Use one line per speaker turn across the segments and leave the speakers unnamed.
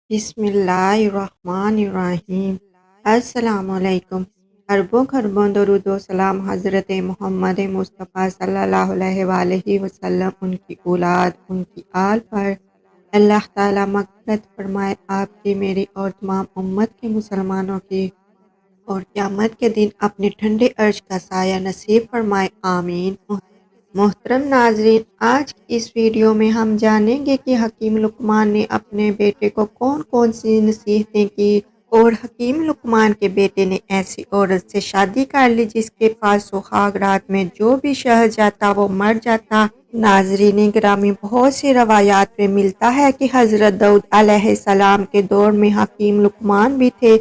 بسم اللہ الرحمن الرحیم۔ السلام علیکم۔ اربوں خربوں درود و سلام حضرت محمد مصطفیٰ صلی اللہ علیہ وآلہ وسلم، ان کی اولاد، ان کی آل پر اللہ تعالیٰ مغفرت فرمائے، آپ کی، میری اور تمام امت کے مسلمانوں کی، اور قیامت کے دن اپنے ٹھنڈے عرش کا سایہ نصیب فرمائے، آمین۔ محترم ناظرین، آج کی اس ویڈیو میں ہم جانیں گے کہ حکیم لقمان نے اپنے بیٹے کو کون کون سی نصیحتیں کی، اور حکیم لقمان کے بیٹے نے ایسی عورت سے شادی کر لی جس کے پاس سہاگ رات میں جو بھی شہر جاتا وہ مر جاتا۔ ناظرین گرامی، بہت سی روایات میں ملتا ہے کہ حضرت داؤد علیہ السلام کے دور میں حکیم لقمان بھی تھے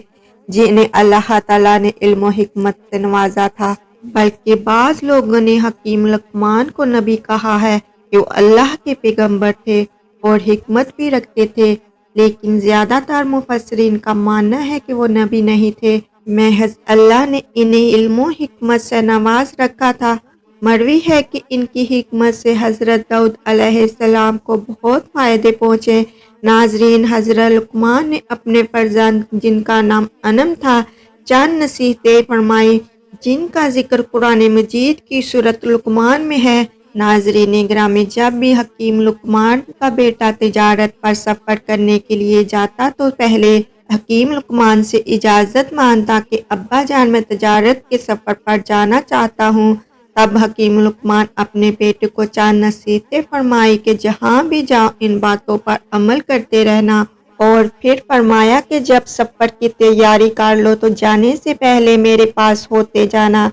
جنہیں اللہ تعالیٰ نے علم و حکمت سے نوازا تھا، بلکہ بعض لوگوں نے حکیم لقمان کو نبی کہا ہے کہ وہ اللہ کے پیغمبر تھے اور حکمت بھی رکھتے تھے، لیکن زیادہ تر مفسرین کا ماننا ہے کہ وہ نبی نہیں تھے، محض اللہ نے انہیں علم و حکمت سے نواز رکھا تھا۔ مروی ہے کہ ان کی حکمت سے حضرت داؤد علیہ السلام کو بہت فائدے پہنچے۔ ناظرین، حضرت لقمان نے اپنے فرزند جن کا نام انم تھا چند نصیحتیں فرمائی جن کا ذکر قرآن مجید کی سورۃ لقمان میں ہے۔ ناظرین گرامی، جب بھی حکیم لقمان کا بیٹا تجارت پر سفر کرنے کے لیے جاتا تو پہلے حکیم لقمان سے اجازت مانگتا کہ ابا جان، میں تجارت کے سفر پر جانا چاہتا ہوں۔ تب حکیم لقمان اپنے بیٹے کو چند نصیحتیں فرمائی کہ جہاں بھی جاؤ ان باتوں پر عمل کرتے رہنا، اور پھر فرمایا کہ جب سفر کی تیاری کر لو تو جانے سے پہلے میرے پاس ہوتے جانا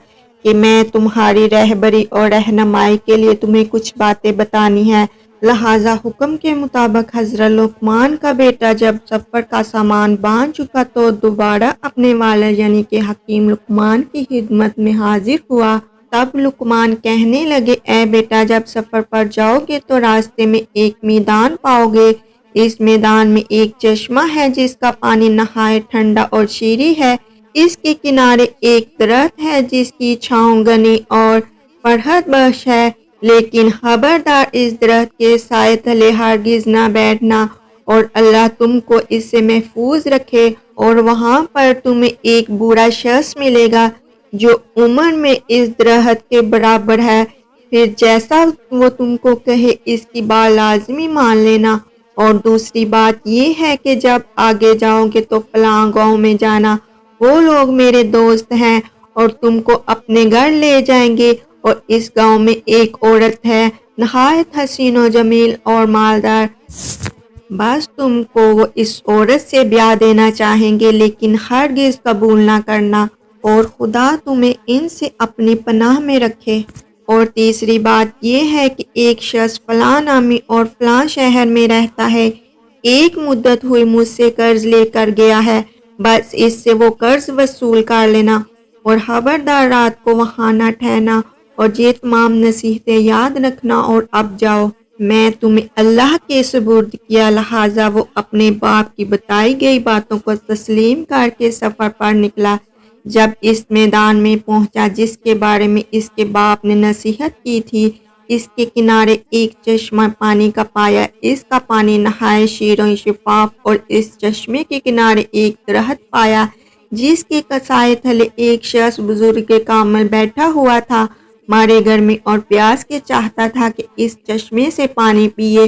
کہ میں تمہاری رہبری اور رہنمائی کے لیے تمہیں کچھ باتیں بتانی ہیں۔ لہٰذا حکم کے مطابق حضرت لقمان کا بیٹا جب سفر کا سامان باندھ چکا تو دوبارہ اپنے والد یعنی کہ حکیم لقمان کی خدمت میں حاضر ہوا۔ تب لقمان کہنے لگے، اے بیٹا، جب سفر پر جاؤ گے تو راستے میں ایک میدان پاؤ گے۔ اس میدان میں ایک چشمہ ہے جس کا پانی نہایت ٹھنڈا اور شیریں ہے۔ اس کے کنارے ایک درخت ہے جس کی چھاؤں گھنی اور فرحت بخش ہے، لیکن خبردار اس درخت کے سائے تلے ہرگز نہ بیٹھنا، اور اللہ تم کو اس سے محفوظ رکھے۔ اور وہاں پر تمہیں ایک بوڑھا شخص ملے گا جو عمر میں اس درخت کے برابر ہے، پھر جیسا وہ تم کو کہے اس کی بات لازمی مان لینا۔ اور دوسری بات یہ ہے کہ جب آگے جاؤ گے تو فلاں گاؤں میں جانا، وہ لوگ میرے دوست ہیں اور تم کو اپنے گھر لے جائیں گے، اور اس گاؤں میں ایک عورت ہے نہایت حسین و جمیل اور مالدار، بس تم کو وہ اس عورت سے بیاہ دینا چاہیں گے لیکن ہرگز قبول نہ کرنا، اور خدا تمہیں ان سے اپنی پناہ میں رکھے۔ اور تیسری بات یہ ہے کہ ایک شخص فلاں نامی اور فلاں شہر میں رہتا ہے، ایک مدت ہوئی مجھ سے قرض لے کر گیا ہے، بس اس سے وہ قرض وصول کر لینا، اور خبردار رات کو وہاں نہ ٹھہرنا، اور یہ تمام نصیحتیں یاد رکھنا، اور اب جاؤ، میں تمہیں اللہ کے سپرد کیا۔ لہٰذا وہ اپنے باپ کی بتائی گئی باتوں کو تسلیم کر کے سفر پر نکلا۔ جب اس میدان میں پہنچا جس کے بارے میں اس کے باپ نے نصیحت کی تھی، اس کے کنارے ایک چشمہ پانی کا پایا، اس کا پانی نہایت شیریں شفاف، اور اس چشمے کے کنارے ایک درخت پایا جس کے سائے تلے ایک شخص بزرگ کامل بیٹھا ہوا تھا، مارے گرمی اور پیاس کے چاہتا تھا کہ اس چشمے سے پانی پیے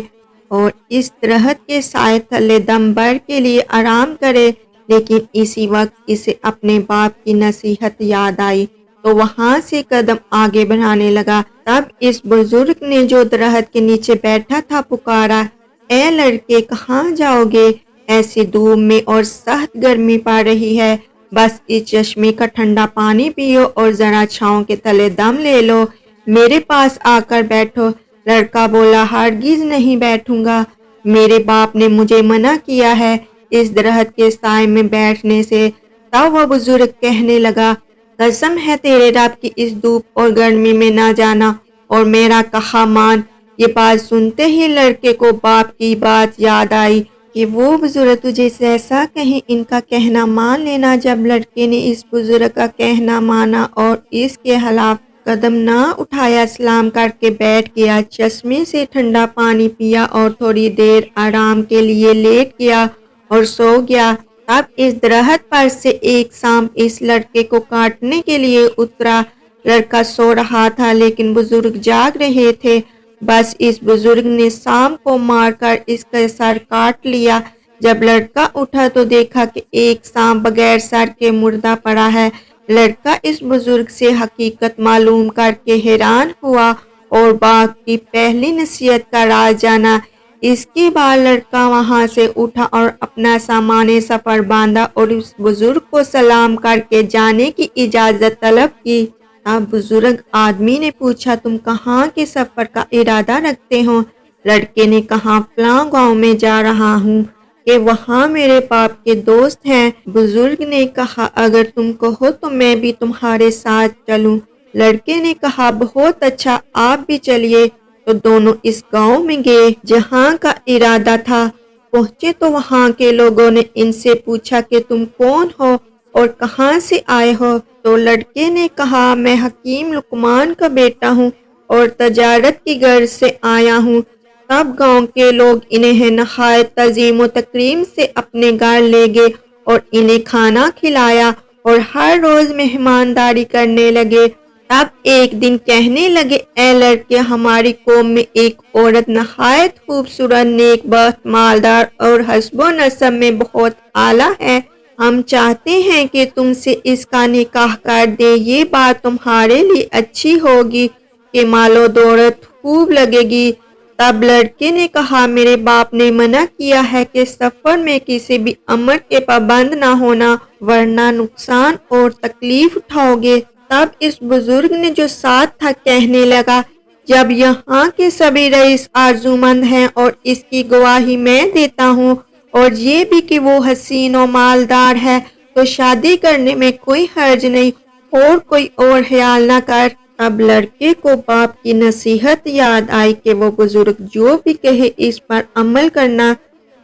اور اس درخت کے سائے تلے دم بھر کے لیے آرام کرے، لیکن اسی وقت اسے اپنے باپ کی نصیحت یاد آئی تو وہاں سے قدم آگے بڑھانے لگا۔ تب اس بزرگ نے جو درخت کے نیچے بیٹھا تھا پکارا، اے لڑکے، کہاں جاؤ گے؟ ایسی دھوپ میں اور سخت گرمی پڑ رہی ہے، بس اس چشمے کا ٹھنڈا پانی پیو اور ذرا چھاؤں کے تلے دم لے لو، میرے پاس آ کر بیٹھو۔ لڑکا بولا، ہرگز نہیں بیٹھوں گا، میرے باپ نے مجھے منع کیا ہے اس درخت کے سائے میں بیٹھنے سے۔ تب وہ بزرگ کہنے لگا، قسم ہے تیرے رب کی، اس دھوپ اور گرمی میں نہ جانا اور میرا کہا مان۔ یہ بات سنتے ہی لڑکے کو باپ کی بات یاد آئی کہ وہ بزرگ تجھے جیسا کہیں ان کا کہنا مان لینا۔ جب لڑکے نے اس بزرگ کا کہنا مانا اور اس کے خلاف قدم نہ اٹھایا، سلام کر کے بیٹھ گیا، چشمے سے ٹھنڈا پانی پیا اور تھوڑی دیر آرام کے لیے لیٹ گیا، اور سو گیا۔ تب اس درخت پر سے ایک سانپ اس لڑکے کو کاٹنے کے لیے اترا۔ لڑکا سو رہا تھا لیکن بزرگ جاگ رہے تھے۔ بس اس بزرگ نے سانپ کو مار کر اس کا سر کاٹ لیا۔ جب لڑکا اٹھا تو دیکھا کہ ایک سانپ بغیر سر کے مردہ پڑا ہے۔ لڑکا اس بزرگ سے حقیقت معلوم کر کے حیران ہوا اور باغ کی پہلی نصیحت کا راز جانا۔ اس کے بعد لڑکا وہاں سے اٹھا اور اپنا سامان سفر باندھا اور اس بزرگ کو سلام کر کے جانے کی اجازت طلب کی۔ اب بزرگ آدمی نے پوچھا، تم کہاں کے سفر کا ارادہ رکھتے ہو؟ لڑکے نے کہا، فلاں گاؤں میں جا رہا ہوں کہ وہاں میرے باپ کے دوست ہیں۔ بزرگ نے کہا، اگر تم کہو تو میں بھی تمہارے ساتھ چلوں۔ لڑکے نے کہا، بہت اچھا، آپ بھی چلیے۔ تو دونوں اس گاؤں میں گئے جہاں کا ارادہ تھا۔ پہنچے تو وہاں کے لوگوں نے ان سے پوچھا کہ تم کون ہو اور کہاں سے آئے ہو؟ تو لڑکے نے کہا، میں حکیم لقمان کا بیٹا ہوں اور تجارت کی غرض سے آیا ہوں۔ تب گاؤں کے لوگ انہیں نہایت تعظیم و تکریم سے اپنے گھر لے گئے اور انہیں کھانا کھلایا اور ہر روز مہمانداری کرنے لگے۔ تب ایک دن کہنے لگے، اے لڑکے، ہماری قوم میں ایک عورت نہایت خوبصورت، نیک بخت، مالدار اور حسب و نسب میں بہت اعلیٰ ہے۔ ہم چاہتے ہیں کہ تم سے اس کا نکاح کر دیں۔ یہ بات تمہارے لیے اچھی ہوگی کہ مال و دولت خوب لگے گی۔ تب لڑکے نے کہا، میرے باپ نے منع کیا ہے کہ سفر میں کسی بھی امر کے پابند نہ ہونا ورنہ نقصان اور تکلیف اٹھاؤ گے۔ تب اس بزرگ نے جو ساتھ تھا کہنے لگا، جب یہاں کے سبھی رئیس آرزومند ہیں اور اس کی گواہی میں دیتا ہوں اور یہ بھی کہ وہ حسین و مالدار ہے تو شادی کرنے میں کوئی حرج نہیں، اور کوئی اور خیال نہ کر۔ اب لڑکے کو باپ کی نصیحت یاد آئی کہ وہ بزرگ جو بھی کہے اس پر عمل کرنا۔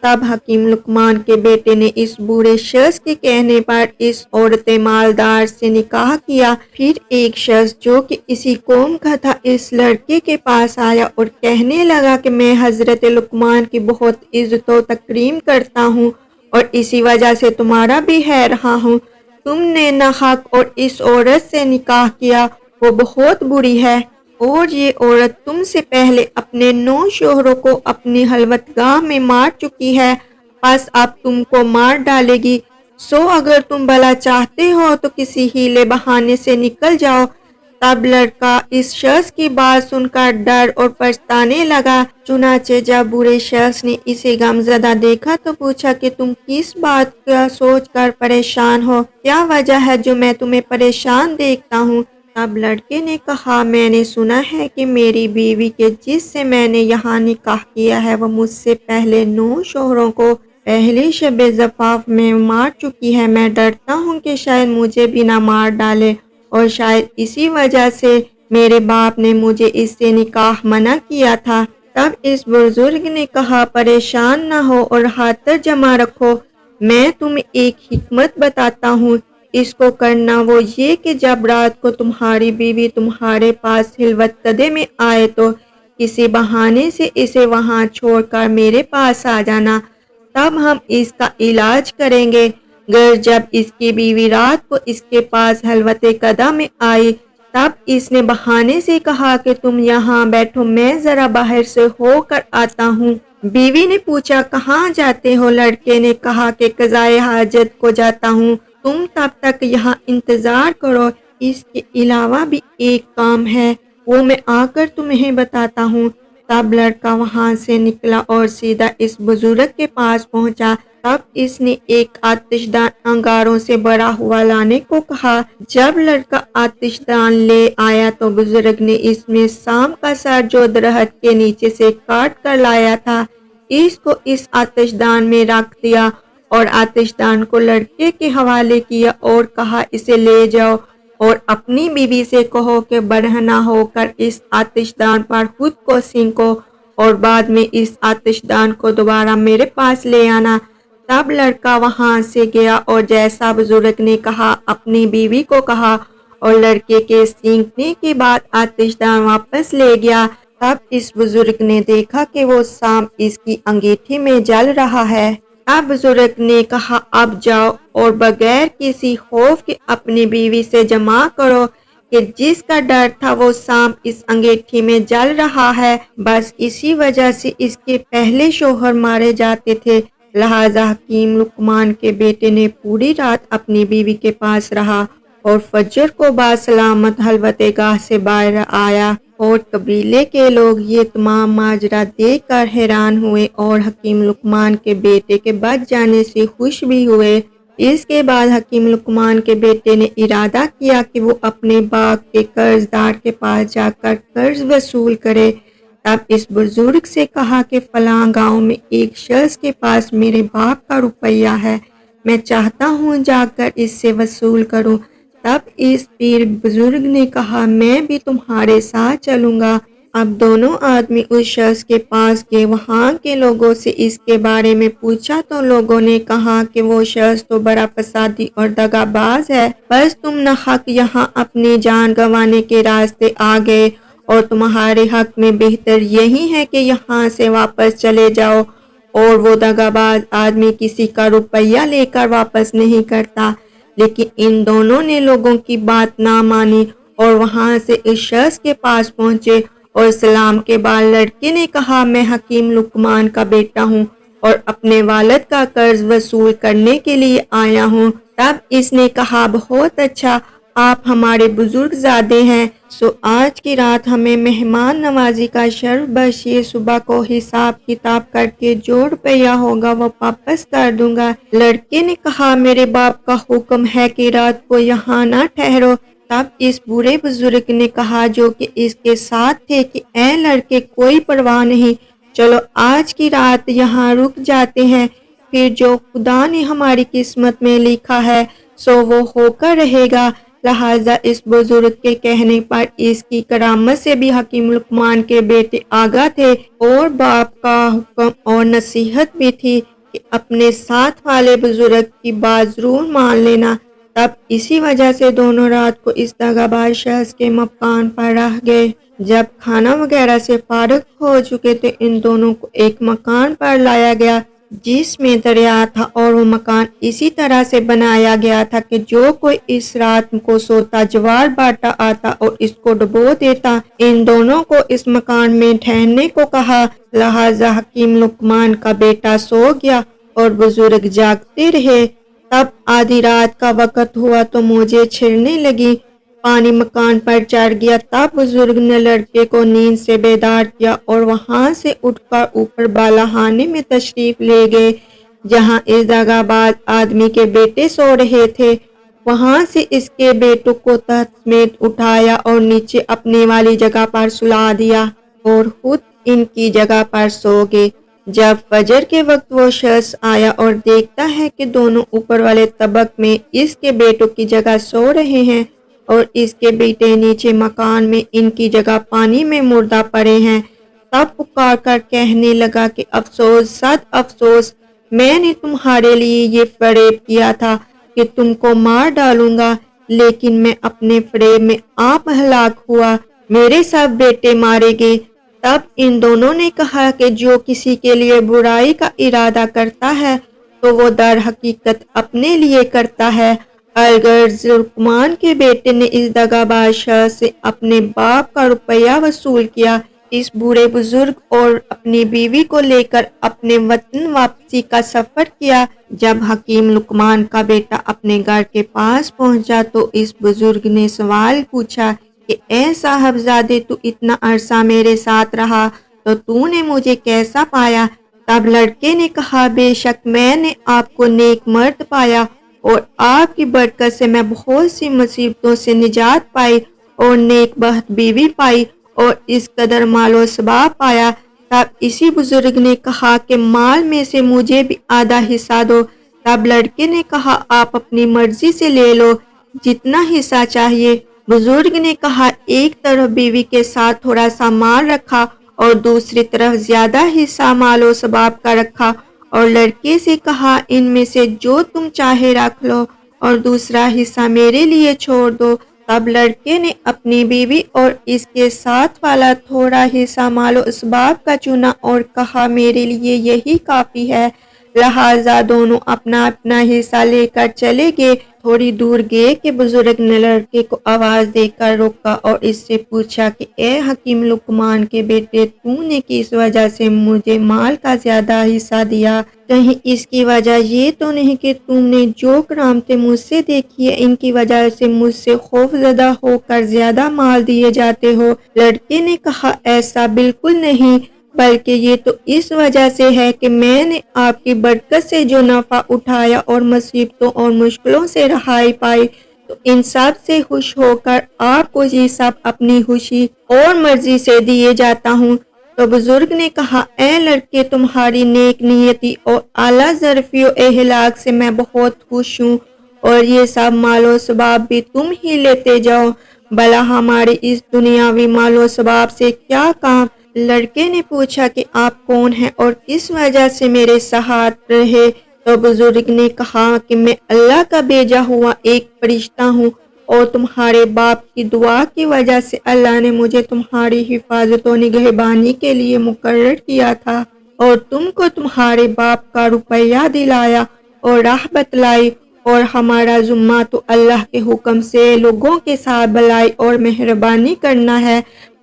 تب حکیم لقمان کے بیٹے نے اس بوڑھے شخص کے کہنے پر اس عورت مالدار سے نکاح کیا۔ پھر ایک شخص جو کہ اسی قوم کا تھا اس لڑکے کے پاس آیا اور کہنے لگا کہ میں حضرت لقمان کی بہت عزت و تکریم کرتا ہوں اور اسی وجہ سے تمہارا بھی ہے رہا ہوں۔ تم نے ناحق اور اس عورت سے نکاح کیا، وہ بہت بری ہے اور یہ عورت تم سے پہلے اپنے 9 شوہروں کو اپنی خلوت گاہ میں مار چکی ہے، پس اب تم کو مار ڈالے گی۔ سو اگر تم بھلا چاہتے ہو تو کسی ہیلے بہانے سے نکل جاؤ۔ تب لڑکا اس شخص کی بات سن کر ڈر اور پچھتانے لگا۔ چنانچہ جب بوڑھے شخص نے اسے غمزدہ دیکھا تو پوچھا کہ تم کس بات کا سوچ کر پریشان ہو؟ کیا وجہ ہے جو میں تمہیں پریشان دیکھتا ہوں؟ تب لڑکے نے کہا، میں نے سنا ہے کہ میری بیوی کے جس سے میں نے یہاں نکاح کیا ہے وہ مجھ سے پہلے 9 شوہروں کو پہلی شب زفاف میں مار چکی ہے۔ میں ڈرتا ہوں کہ شاید مجھے بھی نہ مار ڈالے اور شاید اسی وجہ سے میرے باپ نے مجھے اس سے نکاح منع کیا تھا۔ تب اس بزرگ نے کہا، پریشان نہ ہو اور ہاتھ جمع رکھو، میں تمہیں ایک حکمت بتاتا ہوں۔ اس کو کرنا وہ یہ کہ جب رات کو تمہاری بیوی تمہارے پاس خلوت کدے میں آئے تو کسی بہانے سے اسے وہاں چھوڑ کر میرے پاس آ جانا، تب ہم اس کا علاج کریں گے۔ گر جب اس کی بیوی رات کو اس کے پاس خلوت کدہ میں آئی تب اس نے بہانے سے کہا کہ تم یہاں بیٹھو، میں ذرا باہر سے ہو کر آتا ہوں۔ بیوی نے پوچھا، کہاں جاتے ہو؟ لڑکے نے کہا کہ قضائے حاجت کو جاتا ہوں، تم تب تک یہاں انتظار کرو۔ اس کے علاوہ بھی ایک کام ہے، وہ میں آ کر تمہیں بتاتا ہوں۔ تب لڑکا وہاں سے نکلا اور سیدھا اس بزرگ کے پاس پہنچا۔ تب اس نے ایک آتش دان انگاروں سے بھرا ہوا لانے کو کہا۔ جب لڑکا آتش دان لے آیا تو بزرگ نے اس میں سانپ کا سر جو درخت کے نیچے سے کاٹ کر لایا تھا اس کو اس آتش دان میں رکھ دیا اور آتش دان کو لڑکے کے حوالے کیا اور کہا، اسے لے جاؤ اور اپنی بیوی سے کہو کہ برہنہ ہو کر اس آتش دان پر خود کو سینکو اور بعد میں اس آتش دان کو دوبارہ میرے پاس لے آنا۔ تب لڑکا وہاں سے گیا اور جیسا بزرگ نے کہا اپنی بیوی کو کہا اور لڑکے کے سینکنے کے بعد آتش دان واپس لے گیا۔ تب اس بزرگ نے دیکھا کہ وہ سانپ اس کی انگیٹھی میں جل رہا ہے۔ اب بزرگ نے کہا اب جاؤ اور بغیر کسی خوف کے اپنی بیوی سے جمع کرو کہ جس کا ڈر تھا وہ سانپ اس انگیٹھی میں جل رہا ہے، بس اسی وجہ سے اس کے پہلے شوہر مارے جاتے تھے۔ لہٰذا حکیم لقمان کے بیٹے نے پوری رات اپنی بیوی کے پاس رہا اور فجر کو باسلامت حلوت گاہ سے باہر آیا، اور قبیلے کے لوگ یہ تمام ماجرا دیکھ کر حیران ہوئے اور حکیم لقمان کے بیٹے کے بچ جانے سے خوش بھی ہوئے۔ اس کے بعد حکیم لقمان کے بیٹے نے ارادہ کیا کہ وہ اپنے باغ کے قرض دار کے پاس جا کر قرض وصول کرے۔ تب اس بزرگ سے کہا کہ فلاں گاؤں میں ایک شخص کے پاس میرے باپ کا روپیہ ہے، میں چاہتا ہوں جا کر اس سے وصول کروں۔ تب اس پیر بزرگ نے کہا میں بھی تمہارے ساتھ چلوں گا۔ اب دونوں آدمی اس شخص کے پاس گئے، وہاں کے لوگوں سے اس کے بارے میں پوچھا تو لوگوں نے کہا کہ وہ شخص تو بڑا فسادی اور دغا باز ہے، بس تم ناحق یہاں اپنی جان گنوانے کے راستے آ گئے اور تمہارے حق میں بہتر یہی ہے کہ یہاں سے واپس چلے جاؤ۔ اور وہ دغا باز آدمی کسی کا روپیہ لے کر واپس نہیں کرتا، لیکن ان دونوں نے لوگوں کی بات نہ مانی اور وہاں سے اس شخص کے پاس پہنچے اور سلام کے بعد لڑکے نے کہا میں حکیم لقمان کا بیٹا ہوں اور اپنے والد کا قرض وصول کرنے کے لیے آیا ہوں۔ تب اس نے کہا بہت اچھا، آپ ہمارے بزرگ زادے ہیں، سو آج کی رات ہمیں مہمان نوازی کا شرف بخشیے، صبح کو حساب کتاب کر کے جو روپیہ ہوگا وہ واپس کر دوں گا۔ لڑکے نے کہا میرے باپ کا حکم ہے کہ رات کو یہاں نہ ٹھہرو۔ تب اس بوڑھے بزرگ نے کہا جو کہ اس کے ساتھ تھے کہ اے لڑکے کوئی پرواہ نہیں، چلو آج کی رات یہاں رک جاتے ہیں، پھر جو خدا نے ہماری قسمت میں لکھا ہے سو وہ ہو کر رہے گا۔ لہٰذا اس بزرگ کے کہنے پر اس کی کرامت سے بھی حکیم لقمان کے بیٹے آگاہ تھے اور باپ کا حکم اور نصیحت بھی تھی کہ اپنے ساتھ والے بزرگ کی بات ضرور مان لینا۔ تب اسی وجہ سے دونوں رات کو اس دغا باز شخص کے مکان پر رہ گئے۔ جب کھانا وغیرہ سے فارغ ہو چکے تو ان دونوں کو ایک مکان پر لایا گیا جس میں دریا تھا، اور وہ مکان اسی طرح سے بنایا گیا تھا کہ جو کوئی اس رات کو سوتا جوار باٹا آتا اور اس کو ڈبو دیتا۔ ان دونوں کو اس مکان میں ٹھہرنے کو کہا، لہٰذا حکیم لقمان کا بیٹا سو گیا اور بزرگ جاگتے رہے۔ تب آدھی رات کا وقت ہوا تو موجیں چھڑنے لگی، پانی مکان پر چڑھ گیا۔ تب بزرگ نے لڑکے کو نیند سے بیدار کیا اور وہاں سے اٹھ کر اوپر بالاخانے میں تشریف لے گئے جہاں اس دغا باز آدمی کے بیٹے سو رہے تھے۔ وہاں سے اس کے بیٹوں کو تحت سمیت اٹھایا اور نیچے اپنے والی جگہ پر سلا دیا اور خود ان کی جگہ پر سو گئے۔ جب فجر کے وقت وہ شخص آیا اور دیکھتا ہے کہ دونوں اوپر والے طبق میں اس کے بیٹوں کی جگہ سو رہے ہیں اور اس کے بیٹے نیچے مکان میں ان کی جگہ پانی میں مردہ پڑے ہیں، تب پکار کر کہنے لگا کہ افسوس صد افسوس، میں نے تمہارے لیے یہ فریب کیا تھا کہ تم کو مار ڈالوں گا، لیکن میں اپنے فریب میں آپ ہلاک ہوا، میرے سب بیٹے مارے گئے۔ تب ان دونوں نے کہا کہ جو کسی کے لیے برائی کا ارادہ کرتا ہے تو وہ در حقیقت اپنے لیے کرتا ہے۔ الغرض لقمان کے بیٹے نے اس دغا باز شخص سے اپنے باپ کا روپیہ وصول کیا۔ اس بوڑھے بزرگ اور اپنی بیوی کو لے کر اپنے وطن واپسی کا سفر کیا۔ جب حکیم لقمان کا بیٹا اپنے گھر کے پاس پہنچا تو اس بزرگ نے سوال پوچھا کہ اے صاحبزادے، تو اتنا عرصہ میرے ساتھ رہا تو نے مجھے کیسا پایا؟ تب لڑکے نے کہا بے شک میں نے آپ کو نیک مرد پایا اور آپ کی برکت سے میں بہت سی مصیبتوں سے نجات پائی اور نیک بخت بیوی پائی اور اس قدر مال و ثبات پایا۔ تب اسی بزرگ نے کہا کہ مال میں سے مجھے بھی آدھا حصہ دو۔ تب لڑکے نے کہا آپ اپنی مرضی سے لے لو، جتنا حصہ چاہیے۔ بزرگ نے کہا ایک طرف بیوی کے ساتھ تھوڑا سا مال رکھا اور دوسری طرف زیادہ حصہ مال و ثبات کا رکھا اور لڑکے سے کہا ان میں سے جو تم چاہے رکھ لو اور دوسرا حصہ میرے لیے چھوڑ دو۔ تب لڑکے نے اپنی بیوی اور اس کے ساتھ والا تھوڑا حصہ مال و اسباب کا چنا اور کہا میرے لیے یہی کافی ہے۔ لہٰذا دونوں اپنا اپنا حصہ لے کر چلے گئے۔ تھوڑی دور گئے کہ بزرگ نے لڑکے کو آواز دے کر روکا اور اس سے پوچھا کہ اے حکیم لقمان کے بیٹے، تو نے کس وجہ سے مجھے مال کا زیادہ حصہ دیا؟ کہیں اس کی وجہ یہ تو نہیں کہ تم نے جو کرامتیں مجھ سے دیکھی ہیں ان کی وجہ سے مجھ سے خوف زدہ ہو کر زیادہ مال دیے جاتے ہو؟ لڑکے نے کہا ایسا بالکل نہیں، بلکہ یہ تو اس وجہ سے ہے کہ میں نے آپ کی برکت سے جو نفع اٹھایا اور مصیبتوں اور مشکلوں سے رہائی پائی تو ان سب سے خوش ہو کر آپ کو یہ سب اپنی خوشی اور مرضی سے دیے جاتا ہوں۔ تو بزرگ نے کہا اے لڑکے، تمہاری نیک نیتی اور اعلیٰ ظرفی و اخلاق سے میں بہت خوش ہوں، اور یہ سب مال و ثواب بھی تم ہی لیتے جاؤ، بھلا ہمارے اس دنیاوی مال و ثواب سے کیا کام؟ لڑکے نے پوچھا کہ آپ کون ہیں اور کس وجہ سے میرے ساتھ رہے؟ تو بزرگ نے کہا کہ میں اللہ کا بھیجا ہوا ایک فرشتہ ہوں، اور تمہارے باپ کی دعا کی وجہ سے اللہ نے مجھے تمہاری حفاظت و نگہبانی کے لیے مقرر کیا تھا، اور تم کو تمہارے باپ کا روپیہ دلایا اور راہ بتلائی، اور ہمارا ذمہ تو اللہ کے حکم سے لوگوں کے ساتھ بھلائی اور مہربانی کرنا ہے۔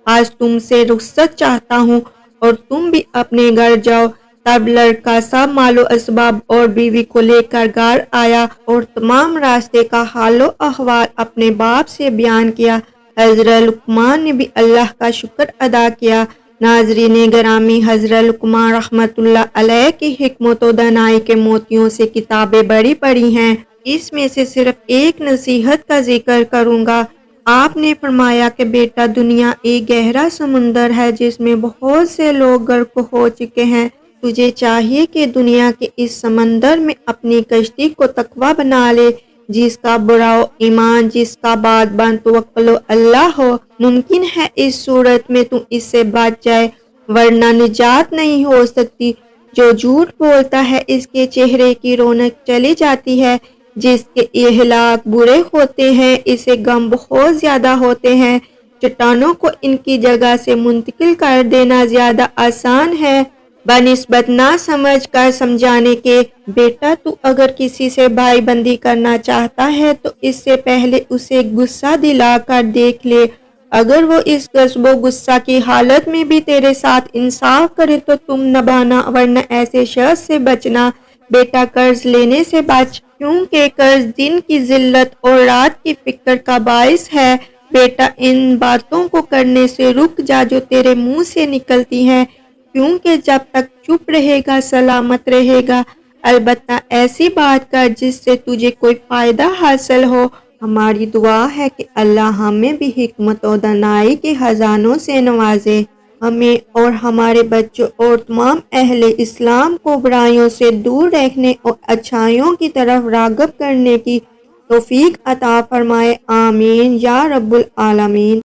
آج تم سے رخصت چاہتا ہوں اور تم بھی اپنے گھر جاؤ۔ تب لڑکا سب مال و اسباب اور بیوی کو لے کر گھر آیا اور تمام راستے کا حال و احوال اپنے باپ سے بیان کیا۔ حضرت لقمان نے بھی اللہ کا شکر ادا کیا۔ ناظرین گرامی، حضرت لقمان رحمۃ اللہ علیہ کی حکمت و دانائی کے موتیوں سے کتابیں بڑی پڑی ہیں، اس میں سے صرف ایک نصیحت کا ذکر کروں گا۔ آپ نے فرمایا کہ بیٹا، دنیا ایک گہرا سمندر ہے جس میں بہت سے لوگ غرق ہو چکے ہیں۔ تجھے چاہیے کہ دنیا کے اس سمندر میں اپنی کشتی کو تقویٰ بنا لے، جس کا برا ایمان، جس کا بات بند توکل اللہ ہو۔ ممکن ہے اس صورت میں تو اس سے بچ جائے، ورنہ نجات نہیں ہو سکتی۔ جو جھوٹ بولتا ہے اس کے چہرے کی رونق چلی جاتی ہے، جس کے اخلاق برے ہوتے ہیں اسے غم بہت زیادہ ہوتے ہیں۔ چٹانوں کو ان کی جگہ سے منتقل کر دینا زیادہ آسان ہے بنسبت نہ سمجھ کر سمجھانے کے۔ بیٹا، تو اگر کسی سے بھائی بندی کرنا چاہتا ہے تو اس سے پہلے اسے غصہ دلا کر دیکھ لے، اگر وہ اس غضب و غصہ کی حالت میں بھی تیرے ساتھ انصاف کرے تو تم نبھانا، ورنہ ایسے شخص سے بچنا۔ بیٹا، قرض لینے سے بچ، کیونکہ قرض دن کی ذلت اور رات کی فکر کا باعث ہے۔ بیٹا، ان باتوں کو کرنے سے رک جا جو تیرے منہ سے نکلتی ہیں، کیونکہ جب تک چپ رہے گا سلامت رہے گا، البتہ ایسی بات کر جس سے تجھے کوئی فائدہ حاصل ہو۔ ہماری دعا ہے کہ اللہ ہمیں بھی حکمت و دانائی کے خزانوں سے نوازے، ہمیں اور ہمارے بچوں اور تمام اہل اسلام کو برائیوں سے دور رکھنے اور اچھائیوں کی طرف راغب کرنے کی توفیق عطا فرمائے، آمین یا رب العالمین۔